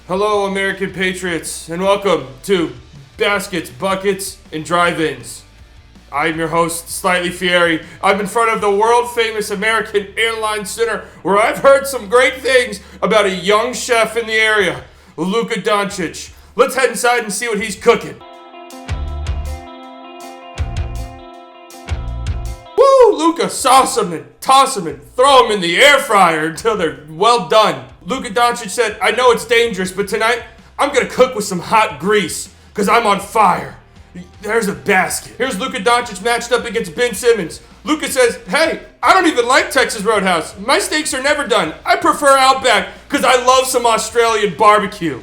Hello, American Patriots, and welcome to Baskets, Buckets, and Drive-Ins. I'm your host, Slightly Fieri. I'm in front of the world-famous American Airlines Center, where I've heard some great things about a young chef in the area, Luka Doncic. Let's head inside and see what he's cooking. Woo! Luka, sauce them and toss them and throw them in the air fryer until they're well done. Luka Doncic said, I know it's dangerous, but tonight I'm going to cook with some hot grease because I'm on fire. There's a basket. Here's Luka Doncic matched up against Ben Simmons. Luka says, hey, I don't even like Texas Roadhouse. My steaks are never done. I prefer Outback because I love some Australian barbecue.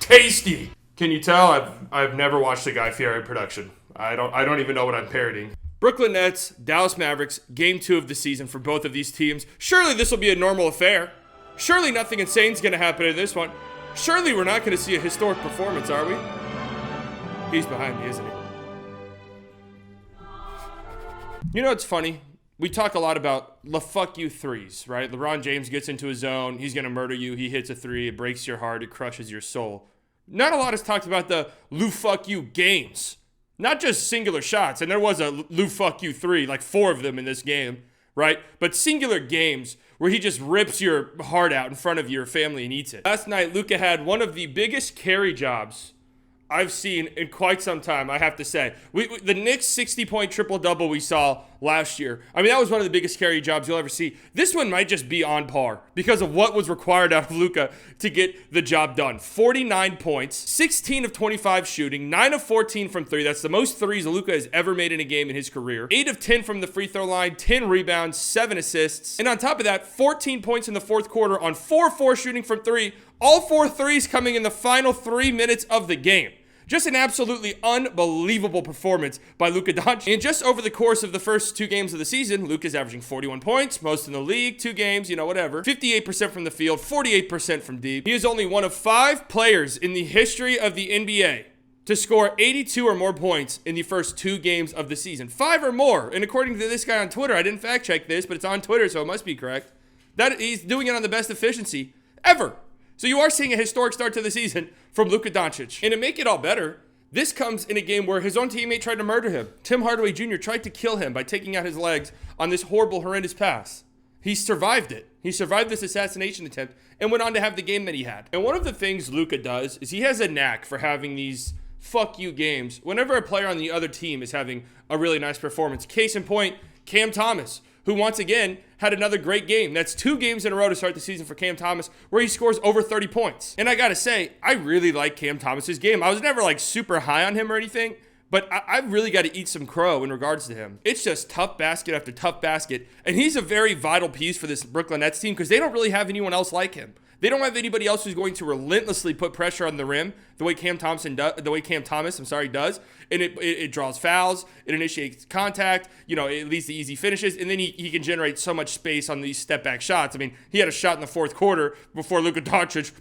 Tasty. Can you tell I've never watched a Guy Fieri production? I don't even know what I'm parodying. Brooklyn Nets, Dallas Mavericks, Game 2 of the season for both of these teams. Surely this will be a normal affair. Surely nothing insane is going to happen in this one. Surely we're not going to see a historic performance, are we? He's behind me, isn't he? You know, it's funny. We talk a lot about fuck you threes, right? LeBron James gets into his zone. He's going to murder you. He hits a three. It breaks your heart. It crushes your soul. Not a lot is talked about the fuck you games. Not just singular shots. And there was a fuck you three, like 4 of them in this game, right? But singular games where he just rips your heart out in front of your family and eats it. Last night, Luka had one of the biggest carry jobs I've seen in quite some time, I have to say. The Knicks 60-point triple-double we saw last year, I mean, that was one of the biggest carry jobs you'll ever see. This one might just be on par because of what was required out of Luka to get the job done. 49 points, 16 of 25 shooting, 9 of 14 from 3. That's the most threes Luka has ever made in a game in his career. 8 of 10 from the free throw line, 10 rebounds, 7 assists. And on top of that, 14 points in the fourth quarter on 4-4 shooting from 3. All 4 threes coming in the final 3 minutes of the game. Just an absolutely unbelievable performance by Luka Doncic. And just over the course of the first 2 games of the season, Luka's averaging 41 points, most in the league, 2 games, whatever. 58% from the field, 48% from deep. He is only one of 5 players in the history of the NBA to score 82 or more points in the first 2 games of the season. 5 or more. And according to this guy on Twitter, I didn't fact check this, but it's on Twitter, so it must be correct, that he's doing it on the best efficiency ever. So you are seeing a historic start to the season from Luka Doncic. And to make it all better, this comes in a game where his own teammate tried to murder him. Tim Hardaway Jr. tried to kill him by taking out his legs on this horrible, horrendous pass. He survived it. He survived this assassination attempt and went on to have the game that he had. And one of the things Luka does is he has a knack for having these fuck you games whenever a player on the other team is having a really nice performance. Case in point, Cam Thomas, who once again had another great game. That's 2 games in a row to start the season for Cam Thomas where he scores over 30 points. And I gotta say, I really like Cam Thomas's game. I was never super high on him or anything, but I really got to eat some crow in regards to him. It's just tough basket after tough basket, and he's a very vital piece for this Brooklyn Nets team because they don't really have anyone else like him. They don't have anybody else who's going to relentlessly put pressure on the rim the way Cam Thomas does. And it draws fouls, it initiates contact, it leads to easy finishes, and then he can generate so much space on these step back shots. I mean, he had a shot in the fourth quarter before Luka Doncic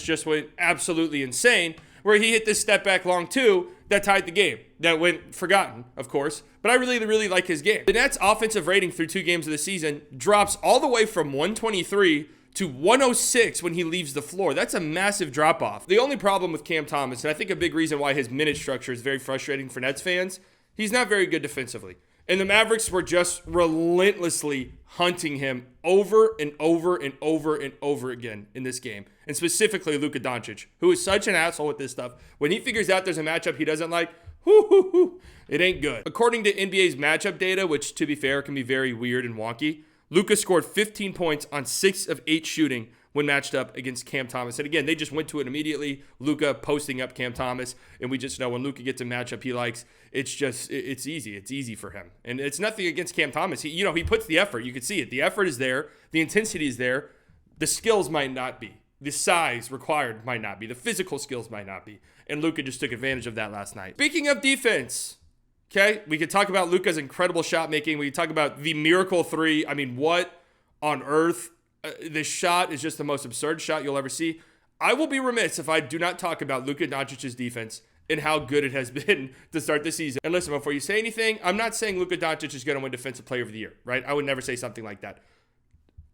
just went absolutely insane, where he hit this step back long 2 that tied the game. That went forgotten, of course. But I really, really like his game. The Nets' offensive rating through 2 games of the season drops all the way from 123 to 106 when he leaves the floor. That's a massive drop-off. The only problem with Cam Thomas, and I think a big reason why his minute structure is very frustrating for Nets fans, he's not very good defensively. And the Mavericks were just relentlessly hunting him over and over and over and over again in this game. And specifically Luka Doncic, who is such an asshole with this stuff. When he figures out there's a matchup he doesn't like, it ain't good. According to NBA's matchup data, which to be fair can be very weird and wonky, Luka scored 15 points on 6 of 8 shooting when matched up against Cam Thomas. And again, they just went to it immediately. Luka posting up Cam Thomas. And we just know when Luka gets a matchup he likes, it's easy. It's easy for him. And it's nothing against Cam Thomas. He puts the effort. You can see it. The effort is there. The intensity is there. The skills might not be. The size required might not be. The physical skills might not be. And Luka just took advantage of that last night. Speaking of defense, okay, we could talk about Luka's incredible shot making. We could talk about the miracle 3. I mean, what on earth? This shot is just the most absurd shot you'll ever see. I will be remiss if I do not talk about Luka Doncic's defense and how good it has been to start the season. And listen, before you say anything, I'm not saying Luka Doncic is going to win Defensive Player of the Year, right? I would never say something like that.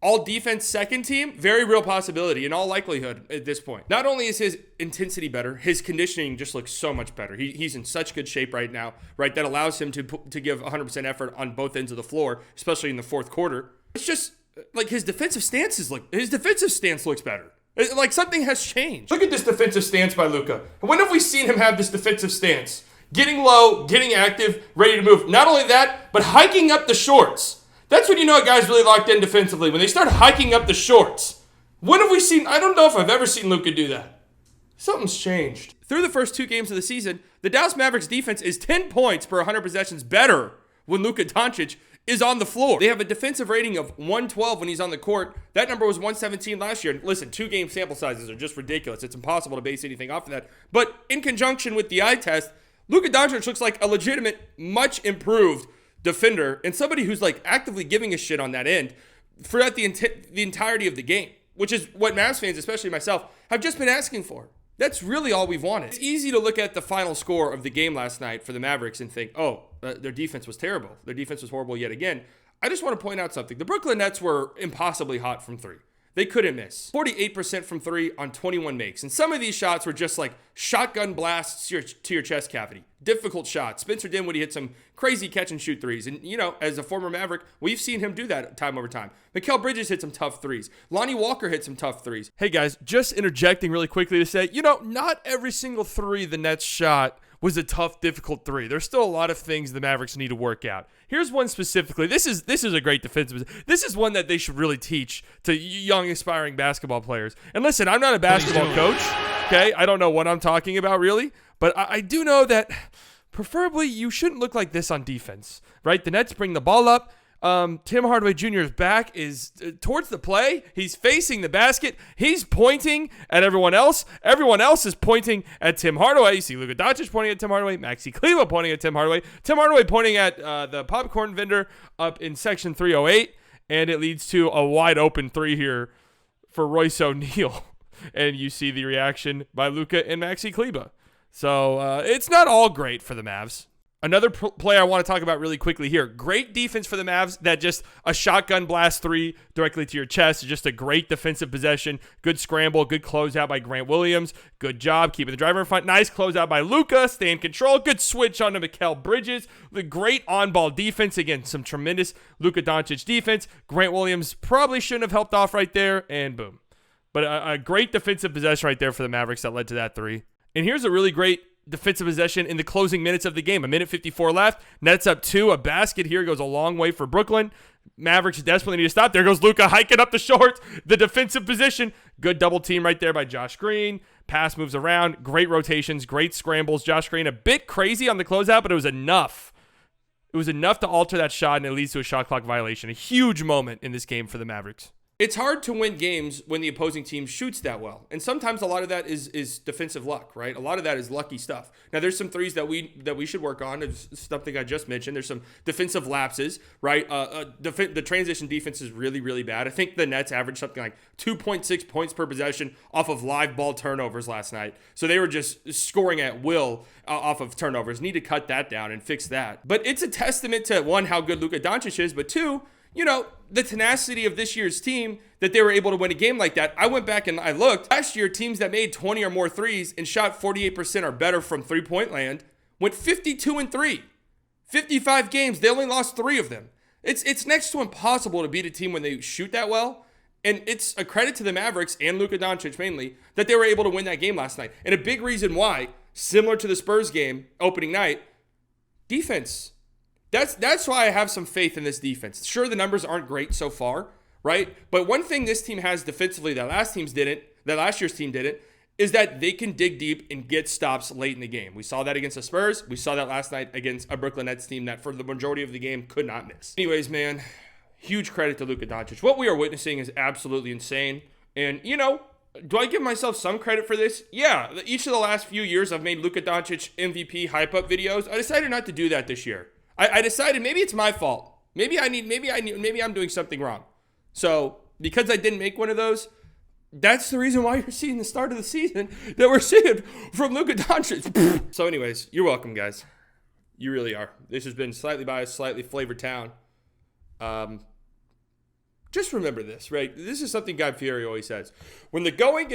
all defense second team, very real possibility in all likelihood at this point. Not only is his intensity better, his conditioning just looks so much better. He's in such good shape right now, right? That allows him to give 100% effort on both ends of the floor, especially in the fourth quarter. It's just like his defensive stance looks better. Like something has changed. Look at this defensive stance by Luka. When have we seen him have this defensive stance? Getting low, getting active, ready to move. Not only that, but hiking up the shorts. That's when you know a guy's really locked in defensively, when they start hiking up the shorts. When have we seen, I don't know if I've ever seen Luka do that. Something's changed. Through the first 2 games of the season, the Dallas Mavericks defense is 10 points per 100 possessions better when Luka Doncic is on the floor. They have a defensive rating of 112 when he's on the court. That number was 117 last year. Listen, 2-game sample sizes are just ridiculous. It's impossible to base anything off of that. But in conjunction with the eye test, Luka Doncic looks like a legitimate, much improved defender and somebody who's like actively giving a shit on that end throughout the entirety of the game, which is what Mavs fans, especially myself, have just been asking for. That's really all we've wanted. It's easy to look at the final score of the game last night for the Mavericks and think, their defense was terrible. Their defense was horrible yet again. I just want to point out something. The Brooklyn Nets were impossibly hot from 3. They couldn't miss. 48% from 3 on 21 makes. And some of these shots were just like shotgun blasts to your chest cavity. Difficult shots. Spencer Dinwiddie hit some crazy catch and shoot threes. And, as a former Maverick, we've seen him do that time over time. Mikal Bridges hit some tough threes. Lonnie Walker hit some tough threes. Hey, guys, just interjecting really quickly to say, not every single 3 the Nets shot was a tough, difficult 3. There's still a lot of things the Mavericks need to work out. Here's one specifically. This is a great defensive. This is one that they should really teach to young, aspiring basketball players. And listen, I'm not a basketball coach, okay? I don't know what I'm talking about, really. But I do know that preferably you shouldn't look like this on defense, right? The Nets bring the ball up. Tim Hardaway Jr.'s back is towards the play. He's facing the basket. He's pointing at everyone else. Everyone else is pointing at Tim Hardaway. You see Luka Doncic pointing at Tim Hardaway. Maxi Kleber pointing at Tim Hardaway. Tim Hardaway pointing at the popcorn vendor up in section 308. And it leads to a wide open 3 here for Royce O'Neal. And you see the reaction by Luka and Maxi Kleber. So it's not all great for the Mavs. Another play I want to talk about really quickly here. Great defense for the Mavs. That just a shotgun blast 3 directly to your chest. Just a great defensive possession. Good scramble. Good closeout by Grant Williams. Good job keeping the driver in front. Nice closeout by Luka. Stay in control. Good switch onto Mikal Bridges. The great on-ball defense. Again, some tremendous Luka Doncic defense. Grant Williams probably shouldn't have helped off right there. And boom. But a great defensive possession right there for the Mavericks that led to that 3. And here's a really great defensive possession in the closing minutes of the game. 1:54 left. Nets up 2. A basket here goes a long way for Brooklyn. Mavericks desperately need to stop. There goes Luka hiking up the shorts. The defensive position. Good double team right there by Josh Green. Pass moves around. Great rotations. Great scrambles. Josh Green a bit crazy on the closeout, but it was enough. It was enough to alter that shot, and it leads to a shot clock violation. A huge moment in this game for the Mavericks. It's hard to win games when the opposing team shoots that well. And sometimes a lot of that is defensive luck, right? A lot of that is lucky stuff. Now, there's some threes that we should work on. It's something I just mentioned. There's some defensive lapses, right? The transition defense is really, really bad. I think the Nets averaged something like 2.6 points per possession off of live ball turnovers last night. So they were just scoring at will off of turnovers. Need to cut that down and fix that. But it's a testament to, one, how good Luka Doncic is, but 2, the tenacity of this year's team that they were able to win a game like that. I went back and I looked. Last year, teams that made 20 or more threes and shot 48% or better from three-point land went 52-3. 55 games, they only lost 3 of them. It's next to impossible to beat a team when they shoot that well. And it's a credit to the Mavericks and Luka Doncic mainly that they were able to win that game last night. And a big reason why, similar to the Spurs game opening night, defense. That's why I have some faith in this defense. Sure, the numbers aren't great so far, right? But one thing this team has defensively that last year's team didn't, is that they can dig deep and get stops late in the game. We saw that against the Spurs. We saw that last night against a Brooklyn Nets team that for the majority of the game could not miss. Anyways, man, huge credit to Luka Doncic. What we are witnessing is absolutely insane. And, do I give myself some credit for this? Yeah, each of the last few years I've made Luka Doncic MVP hype-up videos. I decided not to do that this year. I decided maybe it's my fault. Maybe I'm doing something wrong. So because I didn't make one of those, that's the reason why you're seeing the start of the season that we're seeing from Luka Doncic. So anyways, you're welcome, guys. You really are. This has been Slightly Biased, Slightly Flavored Town. just remember this, right? This is something Guy Fieri always says. When the going